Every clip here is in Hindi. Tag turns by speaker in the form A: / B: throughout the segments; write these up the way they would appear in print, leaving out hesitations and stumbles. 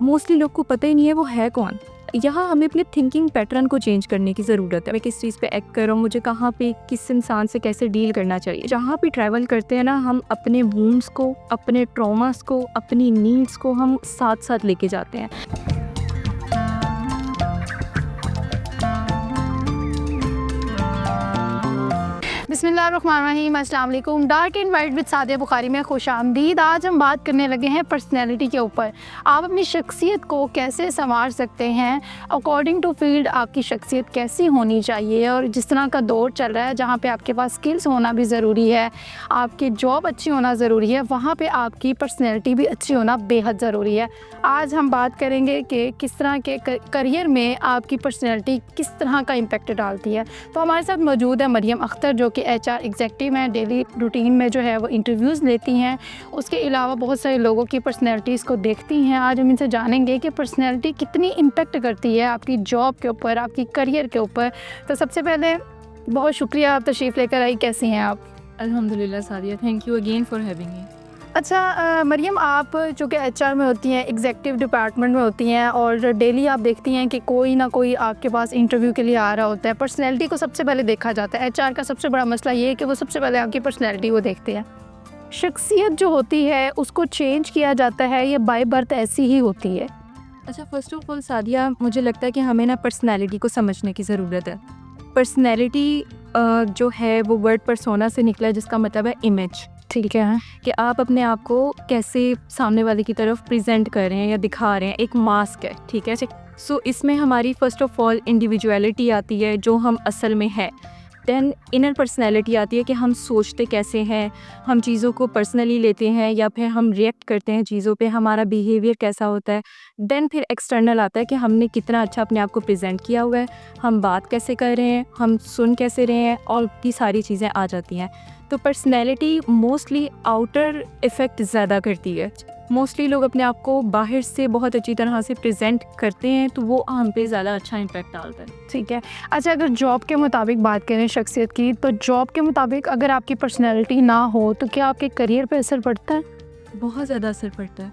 A: मोस्टली लोग को पता ही नहीं है वो है कौन। यहाँ हमें अपने थिंकिंग पैटर्न को चेंज करने की ज़रूरत है। मैं किस चीज़ पे एक्ट कर रहा हूँ, मुझे कहाँ पे किस इंसान से कैसे डील करना चाहिए। जहाँ भी ट्रैवल करते हैं ना, हम अपने वूंड्स को, अपने ट्रॉमास को, अपनी नीड्स को हम साथ साथ लेके जाते हैं।
B: बिस्मिल्लाहिर्रहमानिर्रहीम, अस्सलाम वालेकुम। Dark and white with Sadia Bukhari में खुश आमदीद। आज हम बात करने लगे हैं पर्सनैलिटी के ऊपर। आप अपनी शख्सियत को कैसे संवार सकते हैं, अकॉर्डिंग टू फील्ड आपकी शख्सियत कैसी होनी चाहिए। और जिस तरह का दौर चल रहा है जहाँ पे आपके पास स्किल्स होना भी ज़रूरी है, आपकी जॉब अच्छी होना ज़रूरी है, वहाँ पे आपकी पर्सनैलिटी भी अच्छी होना बेहद ज़रूरी है। आज हम बात करेंगे कि किस तरह के करियर में आपकी पर्सनैलिटी किस तरह का इम्पेक्ट डालती है। तो हमारे साथ मौजूद है मरियम अख्तर, जो कि HR एग्जेक्टिव हैं। डेली रूटीन में जो है वो इंटरव्यूज़ लेती हैं। उसके अलावा बहुत सारे लोगों की पर्सनैलिटीज़ को देखती हैं। आज हम इनसे जानेंगे कि पर्सनैलिटी कितनी इम्पेक्ट करती है आपकी जॉब के ऊपर, आपकी करियर के ऊपर। तो सबसे पहले बहुत शुक्रिया, आप तशरीफ़ लेकर आई। कैसी हैं आप?
A: अल्हम्दुलिल्लाह Sadia, thank you again for having me.
B: अच्छा मरियम, आप जो कि HR में होती हैं, एग्जेक्टिव डिपार्टमेंट में होती हैं, और डेली आप देखती हैं कि कोई ना कोई आपके पास इंटरव्यू के लिए आ रहा होता है। पर्सनैलिटी को सबसे पहले देखा जाता है। HR का सबसे बड़ा मसला ये है कि वो सबसे पहले आपकी पर्सनैलिटी को देखते हैं। शख्सियत जो होती है उसको चेंज किया जाता है, ये बाय बर्थ ऐसी ही होती है?
A: अच्छा, फ़र्स्ट ऑफ ऑल सादिया, मुझे लगता है कि हमें ना पर्सनैलिटी को समझने की ज़रूरत है। पर्सनैलिटी जो है वो वर्ड पर्सोना से निकला है, जिसका मतलब है इमेज।
B: ठीक है,
A: कि आप अपने आप को कैसे सामने वाले की तरफ प्रेजेंट कर रहे हैं या दिखा रहे हैं, एक मास्क है, ठीक है। सो इसमें हमारी फ़र्स्ट ऑफ ऑल इंडिविजुअलिटी आती है, जो हम असल में है। देन इनर पर्सनैलिटी आती है कि हम सोचते कैसे हैं, हम चीज़ों को पर्सनली लेते हैं या फिर हम रिएक्ट करते हैं चीज़ों पे, हमारा बिहेवियर कैसा होता है। देन फिर एक्सटर्नल आता है कि हमने कितना अच्छा अपने आप को प्रेजेंट किया हुआ है, हम बात कैसे कर रहे हैं, हम सुन कैसे रहे हैं, और की सारी चीज़ें आ जाती हैं। तो पर्सनैलिटी मोस्टली आउटर इफ़ेक्ट ज़्यादा करती है। मोस्टली लोग अपने आप को बाहर से बहुत अच्छी तरह से प्रेजेंट करते हैं, तो वो हम पे ज़्यादा अच्छा इम्पैक्ट डालता है।
B: ठीक है। अच्छा, अगर जॉब के मुताबिक बात करें शख्सियत की, तो जॉब के मुताबिक अगर आपकी पर्सनैलिटी ना हो तो क्या आपके करियर पे असर पड़ता है?
A: बहुत ज़्यादा असर पड़ता है।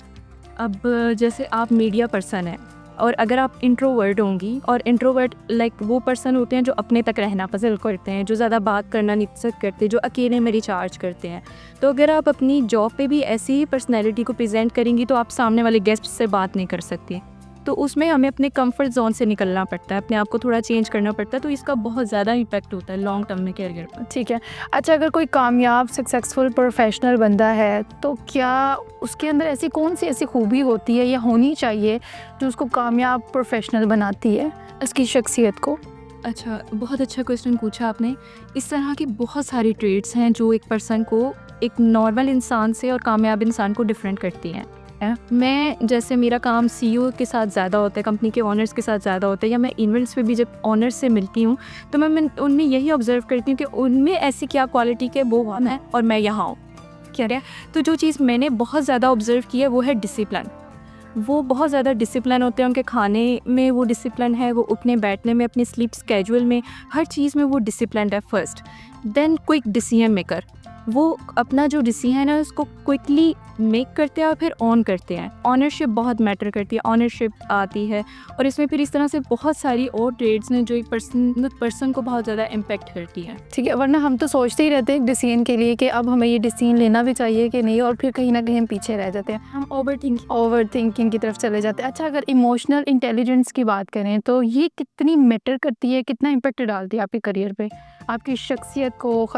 A: अब जैसे आप मीडिया पर्सन हैं, और अगर आप इंट्रोवर्ट होंगी, और इंट्रोवर्ट लाइक वो पर्सन होते हैं जो अपने तक रहना पसंद करते हैं, जो ज़्यादा बात करना नहीं पसंद करते, जो अकेले में रिचार्ज करते हैं। तो अगर आप अपनी जॉब पे भी ऐसी ही पर्सनैलिटी को प्रेजेंट करेंगी तो आप सामने वाले गेस्ट से बात नहीं कर सकती। तो उसमें हमें अपने कंफर्ट जोन से निकलना पड़ता है, अपने आप को थोड़ा चेंज करना पड़ता है। तो इसका बहुत ज़्यादा इम्पैक्ट होता है लॉन्ग टर्म में करियर पर।
B: ठीक है। अच्छा, अगर कोई कामयाब सक्सेसफुल प्रोफेशनल बंदा है, तो क्या उसके अंदर ऐसी कौन सी ऐसी खूबी होती है या होनी चाहिए जो उसको कामयाब प्रोफेशनल बनाती है, उसकी शख्सियत को?
A: अच्छा, बहुत अच्छा क्वेश्चन पूछा आपने। इस तरह की बहुत सारी ट्रेड्स हैं जो एक पर्सन को, एक नॉर्मल इंसान से और कामयाब इंसान को डिफरेंट करती हैं। मैं जैसे मेरा काम CEO के साथ ज़्यादा होता है, कंपनी के ऑनर्स के साथ ज़्यादा होता है, या मैं इवेंट्स पे भी जब ऑनर्स से मिलती हूँ तो मैं उनमें यही ऑब्ज़र्व करती हूँ कि उनमें ऐसी क्या क्वालिटी के वो वहाँ है और मैं यहाँ हूँ, क्या है। तो जो चीज़ मैंने बहुत ज़्यादा ऑब्ज़र्व की है वो है डिसिप्लिन। वो बहुत ज़्यादा डिसिप्लिन होते हैं, उनके खाने में वो डिसिप्लिन है, वो उठने बैठने में, अपने स्लीप स्केड्यूल में, हर चीज़ में वो डिसिप्लिन है first. Then quick decision maker, वो अपना जो डिसीजन है उसको क्विकली मेक करते हैं और फिर ऑन करते हैं। ऑनरशिप बहुत मैटर करती है, ऑनरशिप आती है। और इसमें फिर इस तरह से बहुत सारी और ट्रेड्स हैं जो एक पर्सन को बहुत ज़्यादा इम्पेक्ट करती है।
B: ठीक है, वरना हम तो सोचते ही रहते हैं डिसीजन के लिए कि अब हमें ये डिसीजन लेना भी चाहिए कि नहीं, और फिर कहीं ना कहीं हम पीछे रह जाते हैं,
A: हम
B: ओवर थिंकिंग की तरफ चले जाते हैं। अच्छा, अगर इमोशनल इंटेलिजेंस की बात करें तो ये कितनी मैटर करती है, कितना इम्पेक्ट डालती है आपके करियर पे, आपकी शख्सियत को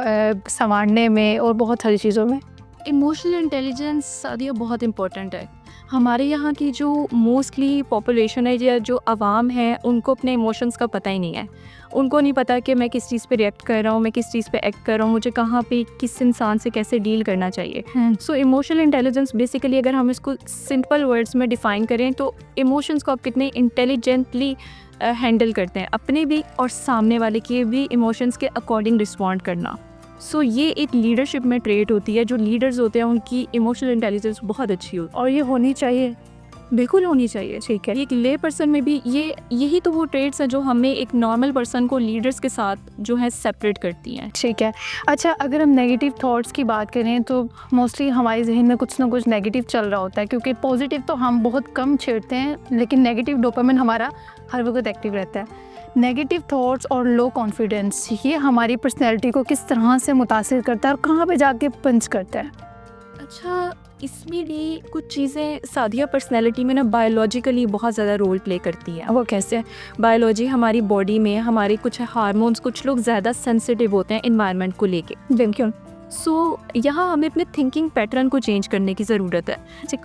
B: संवारने में और बहुत सारी चीज़ों में?
A: इमोशनल इंटेलिजेंस सादिया बहुत इम्पोर्टेंट है। हमारे यहाँ की जो मोस्टली पॉपुलेशन है या जो आवाम है, उनको अपने इमोशंस का पता ही नहीं है। उनको नहीं पता कि मैं किस चीज़ पे रिएक्ट कर रहा हूँ, मैं किस चीज़ पे एक्ट कर रहा हूँ, मुझे कहाँ पे किस इंसान से कैसे डील करना चाहिए। सो इमोशनल इंटेलिजेंस बेसिकली अगर हम इसको सिंपल वर्ड्स में डिफ़ाइन करें तो इमोशंस को आप कितने इंटेलिजेंटली हैंडल करते हैं, अपने भी और सामने वाले के भी इमोशंस के अकॉर्डिंग रिस्पॉन्ड करना। सो ये एक लीडरशिप में ट्रेट होती है। जो लीडर्स होते हैं उनकी इमोशनल इंटेलिजेंस बहुत अच्छी होती है,
B: और ये होनी चाहिए।
A: बिल्कुल होनी चाहिए। ठीक है, एक ले पर्सन में भी यही तो वो ट्रेड्स हैं जो हमें एक नॉर्मल पर्सन को लीडर्स के साथ जो है सेपरेट करती हैं।
B: ठीक है। अच्छा, अगर हम नेगेटिव थॉट्स की बात करें तो मोस्टली हमारे जहन में कुछ ना कुछ नेगेटिव चल रहा होता है, क्योंकि पॉजिटिव तो हम बहुत कम छेड़ते हैं, लेकिन नेगेटिव डोपामिन हमारा हर वक्त एक्टिव रहता है। नेगेटिव थॉट्स और लो कॉन्फिडेंस ये हमारी पर्सनैलिटी को किस तरह से मुतासिर करता है और कहाँ पे जाके पंच करता है?
A: अच्छा, इसमें भी कुछ चीज़ें सादिया पर्सनैलिटी में ना बायोलॉजिकली बहुत ज़्यादा रोल प्ले करती हैं। वो कैसे? बायोलॉजी हमारी बॉडी में हमारे कुछ हार्मोन्स, कुछ लोग ज़्यादा सेंसिटिव होते हैं इन्वायरमेंट को लेके।
B: बिल्कुल।
A: यहाँ हमें अपने थिंकिंग पैटर्न को चेंज करने की ज़रूरत है।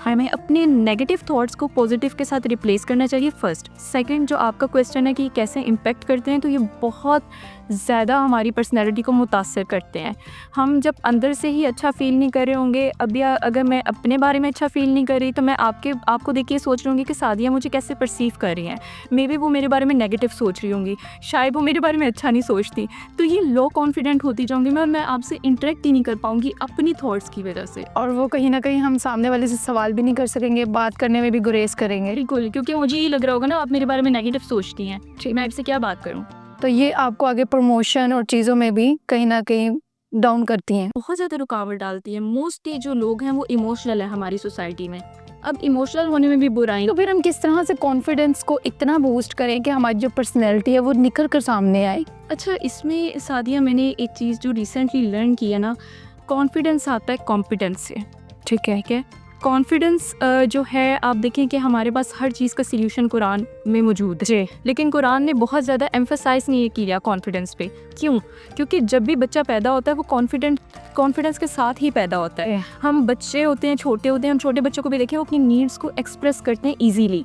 A: हमें अपने नेगेटिव थॉट्स को पॉजिटिव के साथ रिप्लेस करना चाहिए फर्स्ट। सेकंड, जो आपका क्वेश्चन है कि कैसे इम्पेक्ट करते हैं, तो ये बहुत ज़्यादा हमारी पर्सनैलिटी को मुतासर करते हैं। हम जब अंदर से ही अच्छा फील नहीं कर रहे होंगे, अभी अगर मैं अपने बारे में अच्छा फील नहीं कर रही तो मैं आपको देख के सोच रही होंगी कि सादिया मुझे कैसे परसीव कर रही हैं। मे बी वो मेरे बारे में नेगेटिव सोच रही होंगी, शायद वो मेरे बारे में अच्छा नहीं सोचती। तो ये लो कॉन्फिडेंट होती जाऊँगी मैं, और मैं आपसे इंटरेक्ट ही नहीं कर पाऊँगी अपनी थॉट्स की वजह से।
B: और वो कहीं ना कहीं हम सामने वाले से सवाल भी नहीं कर सकेंगे, बात करने में भी गुरेज करेंगे।
A: बिल्कुल, क्योंकि मुझे ये लग रहा होगा ना आप मेरे बारे में नेगेटिव सोचती हैं, मैं आपसे क्या बात करूँ।
B: तो ये आपको आगे प्रमोशन और चीज़ों में भी कहीं ना कहीं डाउन करती हैं।
A: बहुत ज़्यादा रुकावट डालती है। मोस्टली जो लोग हैं वो इमोशनल है हमारी सोसाइटी में। अब इमोशनल होने में भी बुराई।
B: तो फिर हम किस तरह से कॉन्फिडेंस को इतना बूस्ट करें कि हमारी जो पर्सनैलिटी है वो निखर कर सामने आए?
A: अच्छा, इसमें सादिया मैंने एक चीज़ जो रिसेंटली लर्न की है ना, कॉन्फिडेंस आता है कॉम्पिटेंस से। ठीक है, कॉन्फिडेंस जो है, आप देखें कि हमारे पास हर चीज़ का सल्यूशन कुरान में मौजूद है, लेकिन कुरान ने बहुत ज़्यादा एम्फसाइज नहीं किया कॉन्फिडेंस पे। क्यों? क्योंकि जब भी बच्चा पैदा होता है वो कॉन्फिडेंस के साथ ही पैदा होता है। हम बच्चे होते हैं, छोटे होते हैं, हम छोटे बच्चों को भी देखें, वो अपनी नीड्स को एक्सप्रेस करते हैं ईजीली।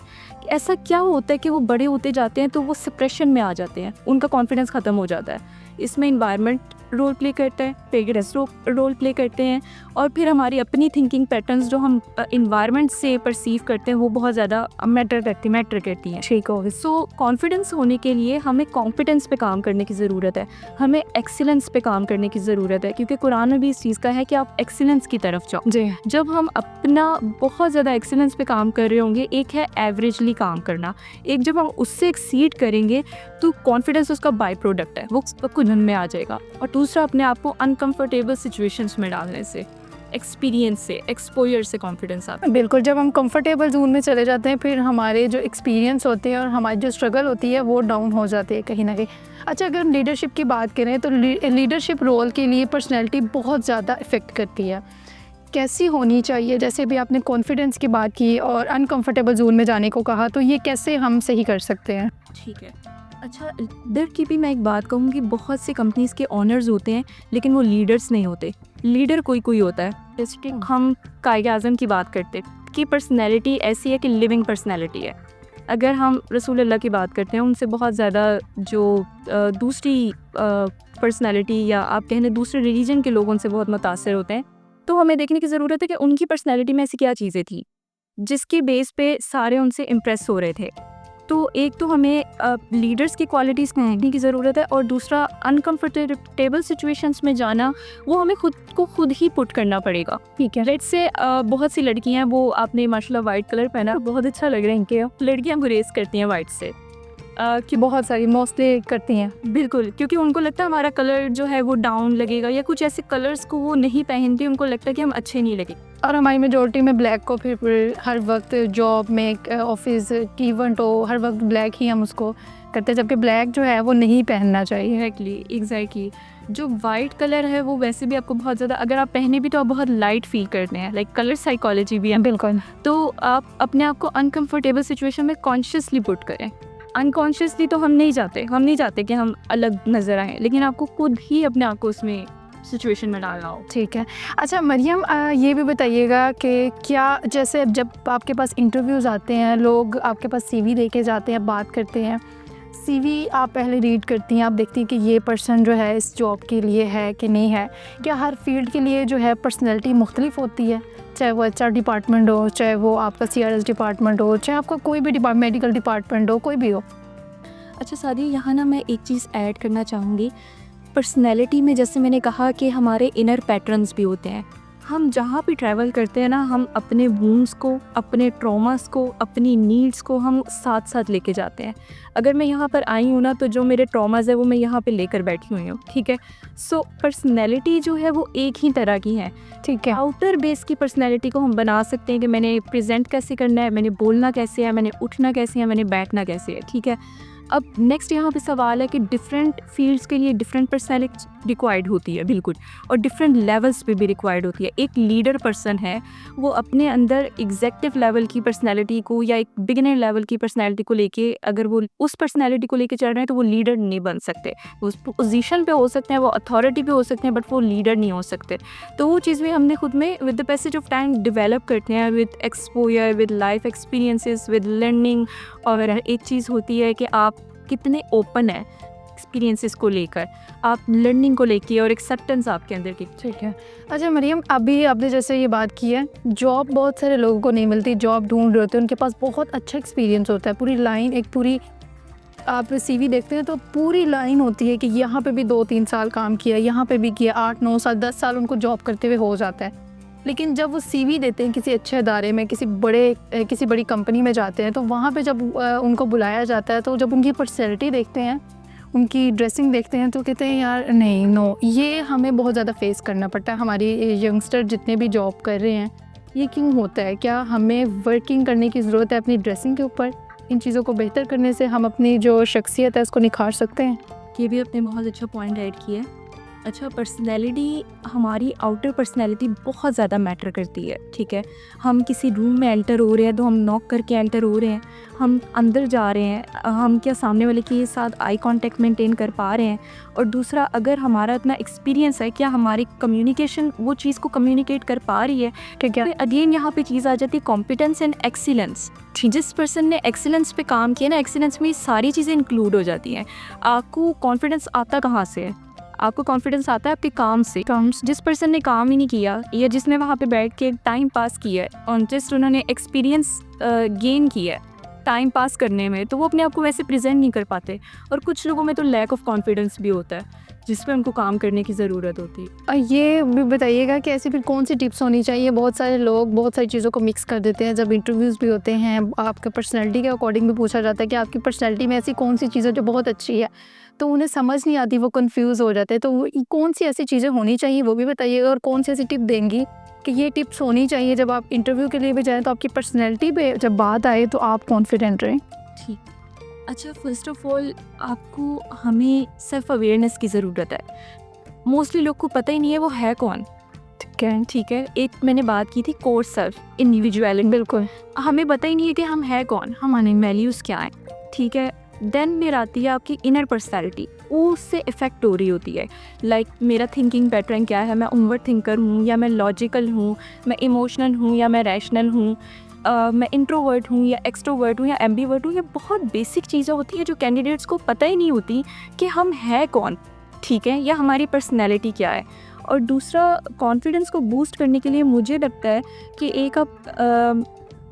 A: ऐसा क्या होता है कि वो बड़े होते जाते हैं तो वो सिप्रेशन में आ जाते हैं, उनका कॉन्फिडेंस ख़त्म हो जाता है। इसमें इन्वायरमेंट रोल प्ले करता है, पेरेंट्स रोल प्ले करते हैं, और फिर हमारी अपनी थिंकिंग पैटर्न्स जो हम इन्वायरमेंट से परसीव करते हैं वो बहुत ज़्यादा मैटर करती हैं।
B: ठीक हो।
A: सो कॉन्फिडेंस होने के लिए हमें कॉम्पिटेंस पे काम करने की ज़रूरत है, हमें एक्सीलेंस पे काम करने की ज़रूरत है, क्योंकि कुरान में भी इस चीज़ का है कि आप एक्सीलेंस की तरफ जाओ।
B: जी।
A: जब हम अपना बहुत ज़्यादा एक्सीलेंस पे काम कर रहे होंगे, एक है एवरेजली काम करना, एक जब हम उससे एक्सीड करेंगे तो कॉन्फिडेंस उसका बाई प्रोडक्ट है, वो कुनन में आ जाएगा। और दूसरा, अपने आप को अनकंफर्टेबल सिचुएशंस में डालने से, एक्सपीरियंस से, एक्सपोजर से कॉन्फिडेंस आता है।
B: बिल्कुल, जब हम कंफर्टेबल जोन में चले जाते हैं फिर हमारे जो एक्सपीरियंस होते हैं और हमारी जो स्ट्रगल होती है वो डाउन हो जाती है कहीं ना कहीं। अच्छा, अगर हम लीडरशिप की बात करें तो लीडरशिप रोल के लिए पर्सनैलिटी बहुत ज़्यादा इफ़ेक्ट करती है। कैसी होनी चाहिए? जैसे भी आपने कॉन्फिडेंस की बात की और अनकंफर्टेबल जोन में जाने को कहा, तो ये कैसे हम सही कर सकते हैं?
A: ठीक है। अच्छा, लीडर की भी मैं एक बात कहूँगी, बहुत से कंपनीज़ के ऑनर्स होते हैं लेकिन वो लीडर्स नहीं होते। लीडर कोई होता है। जैसे हम कायद आज़म की बात करते कि पर्सनैलिटी ऐसी है कि लिविंग पर्सनैलिटी है। अगर हम रसूल अल्लाह की बात करते हैं, उनसे बहुत ज़्यादा जो दूसरी पर्सनैलिटी या आप कहने दूसरे रिलीजन के लोग उनसे बहुत मुतासर होते हैं, तो हमें देखने की ज़रूरत है कि उनकी पर्सनैलिटी में ऐसी क्या चीज़ें थी जिसके बेस पे सारे उनसे इम्प्रेस हो रहे थे। तो एक तो हमें लीडर्स की क्वालिटीज़ देखने की ज़रूरत है, और दूसरा अनकंफर्टेबल सिचुएशंस में जाना, वो हमें खुद ही पुट करना पड़ेगा।
B: ठीक है।
A: लेट्स से बहुत सी लड़कियां, वो आपने माशाल्लाह वाइट कलर पहना, बहुत अच्छा लग रहा है इनके। लड़कियां गुरेज करती हैं वाइट से,
B: कि बहुत सारी मोस्टली करती हैं।
A: बिल्कुल, क्योंकि उनको लगता है हमारा कलर जो है वो डाउन लगेगा, या कुछ ऐसे कलर्स को वो नहीं पहनती, उनको लगता है कि हम अच्छे नहीं लगे।
B: और हमारी मेजोरिटी में ब्लैक को फिर हर वक्त जॉब में, ऑफिस की इवेंट हो, हर वक्त ब्लैक ही हम उसको करते हैं, जबकि ब्लैक जो है वो नहीं पहनना चाहिए।
A: एग्जैक्टली। जो वाइट कलर है वो वैसे भी आपको बहुत ज़्यादा, अगर आप पहने भी तो आप बहुत लाइट फील करते हैं, लाइक कलर साइकोलॉजी भी है।
B: बिल्कुल।
A: तो आप अपने आप को अनकंफर्टेबल सिचुएशन में कॉन्शियसली पुट करें। अनकॉन्शियसली तो हम नहीं चाहते कि हम अलग नज़र आएँ, लेकिन आपको खुद ही अपने आप को उसमें सिचुएशन में डालना हो।
B: ठीक है। अच्छा मरियम, ये भी बताइएगा कि क्या, जैसे जब आपके पास इंटरव्यूज़ आते हैं, लोग आपके पास CV लेके जाते हैं, बात करते हैं, CV आप पहले रीड करती हैं, आप देखती हैं कि ये पर्सन जो है इस जॉब के लिए है कि नहीं है। क्या हर फील्ड के लिए जो है पर्सनैलिटी मुख्तलिफ होती है? चाहे वो HR डिपार्टमेंट हो, चाहे वो आपका CRS डिपार्टमेंट हो, चाहे आपका कोई भी मेडिकल डिपार्टमेंट हो, कोई भी हो।
A: अच्छा सादी, यहाँ ना मैं एक चीज़ ऐड करना चाहूँगी। पर्सनैलिटी में जैसे मैंने कहा कि हमारे इनर पैटर्न्स भी होते हैं। हम जहाँ भी ट्रैवल करते हैं ना, हम अपने वूंड्स को, अपने ट्रॉमास को, अपनी नीड्स को हम साथ साथ लेके जाते हैं। अगर मैं यहाँ पर आई हूँ ना, तो जो मेरे ट्रॉमास है वो मैं यहाँ पे लेकर बैठी हुई हूँ, ठीक है। सो पर्सनैलिटी जो है वो एक ही तरह की है,
B: ठीक है।
A: आउटर बेस की पर्सनैलिटी को हम बना सकते हैं कि मैंने प्रेजेंट कैसे करना है, मैंने बोलना कैसे है, मैंने उठना कैसे है, मैंने बैठना कैसे है, ठीक है। अब नेक्स्ट यहाँ पे सवाल है कि डिफरेंट फील्ड्स के लिए डिफरेंट पर्सनैलिटी रिक्वायर्ड होती है, बिल्कुल, और डिफरेंट लेवल्स पे भी रिक्वायर्ड होती है। एक लीडर पर्सन है, वो अपने अंदर एग्जेक्टिव लेवल की पर्सनैलिटी को या एक बिगिनर लेवल की पर्सनैलिटी को लेके, अगर वो उस पर्सनैलिटी को लेके चल रहे हैं तो वो लीडर नहीं बन सकते। वो उस पोजीशन पे हो सकते हैं, वो अथॉरिटी पे हो सकते हैं, बट वो लीडर नहीं हो सकते। तो वो चीज़ भी हमने खुद में with the passage of time develop करते हैं, with exposure, with life experiences, with learning. और एक चीज़ होती है कि आप कितने ओपन है एक्सपीरियंसेस को लेकर, आप लर्निंग को लेके, और एक्सेप्टेंस आपके अंदर की।
B: ठीक है। अच्छा मरियम, अभी आपने जैसे ये बात की है, जॉब बहुत सारे लोगों को नहीं मिलती, जॉब ढूंढ रहे होते हैं, उनके पास बहुत अच्छा एक्सपीरियंस होता है, पूरी लाइन, एक पूरी आप सीवी देखते हैं तो पूरी लाइन होती है कि यहाँ पे भी 2-3 साल काम किया, यहाँ पे भी किया, 8-9 साल 10 साल उनको जॉब करते हुए हो जाता है। लेकिन जब वो सीवी देते हैं किसी अच्छे अदारे में, किसी बड़ी कंपनी में जाते हैं, तो वहाँ पे जब उनको बुलाया जाता है, तो जब उनकी पर्सनैलिटी देखते हैं, उनकी ड्रेसिंग देखते हैं, तो कहते हैं यार नहीं, नो, ये हमें बहुत ज़्यादा फेस करना पड़ता है। हमारी यंगस्टर जितने भी जॉब कर रहे हैं, ये क्यों होता है? क्या हमें वर्किंग करने की ज़रूरत है अपनी ड्रेसिंग के ऊपर? इन चीज़ों को बेहतर करने से हम अपनी जो शख्सियत है उसको निखार सकते हैं।
A: ये भी आपने बहुत अच्छा पॉइंट ऐड किया है। अच्छा, पर्सनैलिटी, हमारी आउटर पर्सनैलिटी बहुत ज़्यादा मैटर करती है, ठीक है। हम किसी रूम में एंटर हो रहे हैं तो हम नॉक करके एंटर हो रहे हैं, हम अंदर जा रहे हैं, हम क्या सामने वाले के साथ आई कांटेक्ट मेंटेन कर पा रहे हैं। और दूसरा, अगर हमारा इतना एक्सपीरियंस है, क्या हमारी कम्युनिकेशन वो चीज़ को कम्युनिकेट कर पा रही है, ठीक है। अगेन यहाँ पे चीज़ आ जाती है कॉम्पिटेंस एंड एक्सीलेंस। जिस पर्सन ने एक्सीलेंस पे काम किया ना, एक्सीलेंस में सारी चीज़ें इंक्लूड हो जाती हैं। आपको कॉन्फिडेंस आता कहाँ से है? आपको कॉन्फिडेंस आता है आपके काम से। जिस पर्सन ने काम ही नहीं किया, या जिसने वहाँ पे बैठ के टाइम पास किया है, और जस्ट उन्होंने एक्सपीरियंस गेन किया है टाइम पास करने में, तो वो अपने आप को वैसे प्रेजेंट नहीं कर पाते। और कुछ लोगों में तो लैक ऑफ कॉन्फिडेंस भी होता है, जिस पे उनको काम करने की ज़रूरत होती है।
B: और ये भी बताइएगा कि ऐसी फिर कौन सी टिप्स होनी चाहिए? बहुत सारे लोग बहुत सारी चीज़ों को मिक्स कर देते हैं। जब इंटरव्यूज़ भी होते हैं, आपके पर्सनैलिटी के अकॉर्डिंग भी पूछा जाता है कि आपकी पर्सनैलिटी में ऐसी कौन सी चीज़ है जो बहुत अच्छी है, तो उन्हें समझ नहीं आती, वो कंफ्यूज हो जाते हैं। तो कौन सी ऐसी चीज़ें होनी चाहिए वो भी बताइएगा, और कौन सी ऐसी टिप देंगी कि ये टिप्स होनी चाहिए जब आप इंटरव्यू के लिए भी जाएँ, तो आपकी पर्सनैलिटी पे जब बात आए तो आप कॉन्फिडेंट रहें।
A: ठीक। अच्छा, फर्स्ट ऑफ ऑल आपको हमें सेल्फ अवेयरनेस की ज़रूरत है। मोस्टली लोग को पता ही नहीं है वो है कौन, ठीक है। एक मैंने बात की थी कोर सेल्फ, इंडिविजुअलिटी,
B: बिल्कुल।
A: हमें पता ही नहीं है कि हम है कौन, हमारे वैल्यूज़ क्या हैं, ठीक है। देन फिर आती है आपकी इनर पर्सनैलिटी, वो उससे इफ़ेक्ट हो रही होती है। लाइक मेरा थिंकिंग पैटर्न क्या है, मैं ओवर थिंकर हूँ या मैं लॉजिकल हूँ, मैं इमोशनल हूँ या मैं रैशनल हूँ, मैं इंट्रोवर्ट हूँ या एक्सट्रोवर्ट हूँ या एम्बीवर्ट हूँ। ये बहुत बेसिक चीज़ें होती हैं जो कैंडिडेट्स को पता ही नहीं होती कि हम है कौन, ठीक है, या हमारी पर्सनैलिटी क्या है। और दूसरा, कॉन्फिडेंस को बूस्ट करने के लिए मुझे लगता है कि एक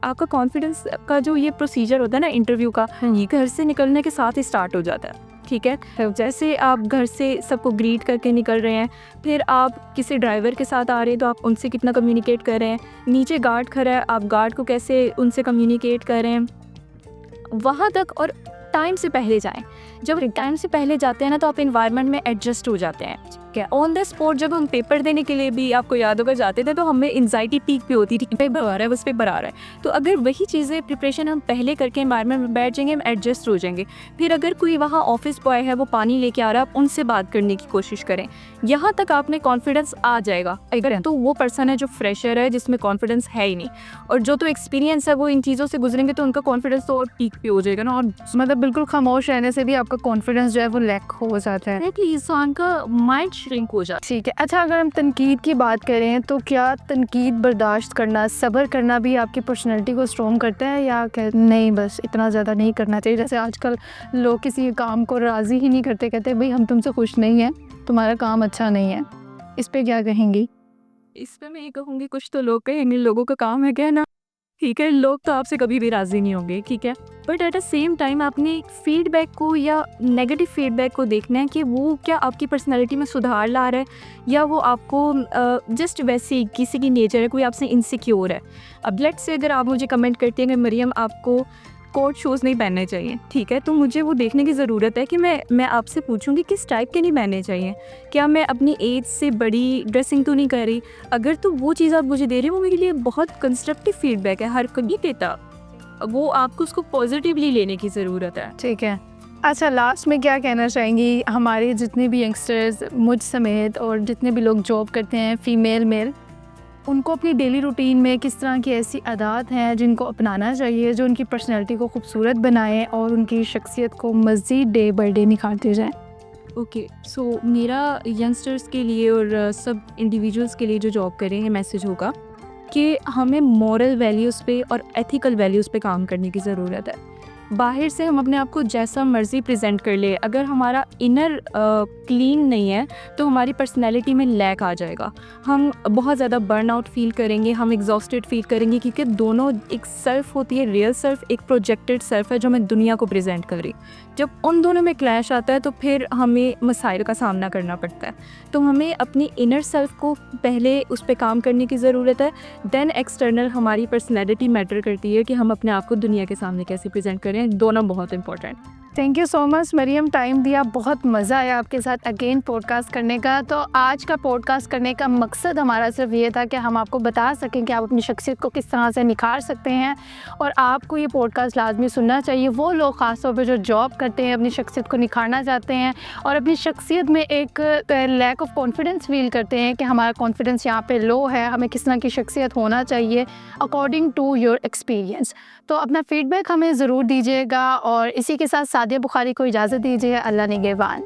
A: आपका कॉन्फिडेंस का जो ये प्रोसीजर होता है ना इंटरव्यू का, ये घर से निकलने के साथ ही स्टार्ट हो जाता है, ठीक है। जैसे आप घर से सबको ग्रीट करके निकल रहे हैं, फिर आप किसी ड्राइवर के साथ आ रहे हैं तो आप उनसे कितना कम्युनिकेट कर रहे हैं, नीचे गार्ड खड़ा है, आप गार्ड को कैसे उनसे कम्युनिकेट कर रहे हैं, वहाँ तक। और टाइम से पहले जाएं। जब टाइम से पहले जाते हैं ना, तो आप इन्वायरमेंट में एडजस्ट हो जाते हैं, ठीक है। ऑन द स्पॉट जब हम पेपर देने के लिए भी, आपको याद होगा, जाते थे, तो हमें एंजाइटी पीक पे होती थी, पेपर आ रहा है, बस पेपर आ रहा है। तो अगर वही चीज़ें प्रिपरेशन हम पहले करके इन्वायरमेंट में बैठ जाएंगे, हम एडजस्ट हो जाएंगे। फिर अगर कोई वहाँ ऑफिस बॉय है, वो पानी लेके आ रहा है, आप उनसे बात करने की कोशिश करें, यहाँ तक आप में कॉन्फिडेंस आ जाएगा। अगर तो वो पर्सन है जो फ्रेशर है, जिसमें कॉन्फिडेंस है ही नहीं, और जो तो एक्सपीरियंस है, वो इन चीज़ों से गुजरेंगे तो उनका कॉन्फिडेंस तो और पीक पे हो जाएगा ना। और
B: मतलब बिल्कुल खामोश रहने से भी आपका कॉन्फिडेंस जो है वो लैक हो जाता है,
A: इंसान का माइंड श्रिंक हो जाता है।
B: ठीक है। अच्छा, अगर हम तनकीद की बात करें तो क्या तनकीद बर्दाश्त करना, सब्र करना भी आपकी पर्सनैलिटी को स्ट्रॉन्ग करता है, या नहीं बस इतना ज़्यादा नहीं करना चाहिए? जैसे आजकल लोग किसी काम को राज़ी ही नहीं करते, कहते भाई हम तुमसे खुश नहीं हैं, तुम्हारा काम अच्छा नहीं है। इस पे क्या कहेंगी?
A: इस पे मैं ये कहूँगी, कुछ तो लोग कहेंगे, लोगों का काम है कहना ठीक है, लोग तो आपसे कभी भी राज़ी नहीं होंगे, ठीक है? But at the same time आपने फीडबैक को या नेगेटिव फीडबैक को देखना है कि वो क्या आपकी पर्सनैलिटी में सुधार ला रहा है या वो आपको जस्ट वैसे ही किसी की नेचर है, कोई आपसे इनसिक्योर है। अब लेट्स से अगर आप मुझे कमेंट करते हैं कि मरियम आपको कोट शूज़ नहीं पहनने चाहिए, ठीक है? तो मुझे वो देखने की ज़रूरत है कि मैं आपसे पूछूंगी किस टाइप के नहीं पहनने चाहिए। क्या मैं अपनी एज से बड़ी ड्रेसिंग तो नहीं कर रही? अगर तो वो चीज़ आप मुझे दे रहे हो वो मेरे लिए बहुत कंस्ट्रक्टिव फीडबैक है, हर कोई नहीं देता। वो आपको उसको पॉजिटिवली लेने की ज़रूरत है।
B: ठीक है। अच्छा, लास्ट में क्या कहना चाहेंगी हमारे जितने भी यंगस्टर्स, मुझ समेत, और जितने भी लोग जॉब करते हैं, फीमेल मेल, उनको अपनी डेली रूटीन में किस तरह की ऐसी आदत हैं जिनको अपनाना चाहिए जो उनकी पर्सनैलिटी को खूबसूरत बनाए और उनकी शख्सियत को मज़ीद डे बाई डे निखारते जाएँ?
A: ओके, सो मेरा यंगस्टर्स के लिए और सब इंडिविजुअल्स के लिए जो जॉब कर रहे हैं मैसेज होगा कि हमें मॉरल वैल्यूज़ पे और एथिकल वैल्यूज़ पे काम करने की ज़रूरत है। बाहर से हम अपने आप को जैसा मर्ज़ी प्रेजेंट कर ले, अगर हमारा इनर क्लीन नहीं है तो हमारी पर्सनैलिटी में लैक आ जाएगा। हम बहुत ज़्यादा बर्नआउट फ़ील करेंगे, हम एग्जॉस्टेड फ़ील करेंगे, क्योंकि दोनों एक सेल्फ होती है, रियल सेल्फ, एक प्रोजेक्टेड सेल्फ है जो हमें दुनिया को प्रेजेंट कर रही। जब उन दोनों में क्लैश आता है तो फिर हमें मसाइल का सामना करना पड़ता है। तो हमें अपनी इनर सेल्फ को पहले उस पर काम करने की ज़रूरत है, देन एक्सटर्नल हमारी पर्सनैलिटी मैटर करती है कि हम अपने आप को दुनिया के सामने कैसे प्रेजेंट करें। दोनों बहुत important.
B: Thank you so much Mariam, time दिया, बहुत मज़ा आया आपके साथ अगेन पॉडकास्ट करने का। तो आज का पॉडकास्ट करने का मकसद हमारा सिर्फ ये था कि हम आपको बता सकें कि आप अपनी शख्सियत को किस तरह से निखार सकते हैं, और आपको ये पॉडकास्ट लाजमी सुनना चाहिए। वो लोग ख़ास तौर पे जो जॉब करते हैं, अपनी शख्सियत को निखारना चाहते हैं और अपनी शख्सियत में एक लैक ऑफ कॉन्फिडेंस फील करते हैं कि हमारा कॉन्फिडेंस यहाँ पे लो है, हमें किस तरह की शख्सियत होना चाहिए अकॉर्डिंग टू योर एक्सपीरियंस। तो अपना फ़ीडबैक हमें ज़रूर दीजिएगा, और इसी के साथ सादिया बुखारी को इजाज़त दीजिए। अल्लाह निगहबान।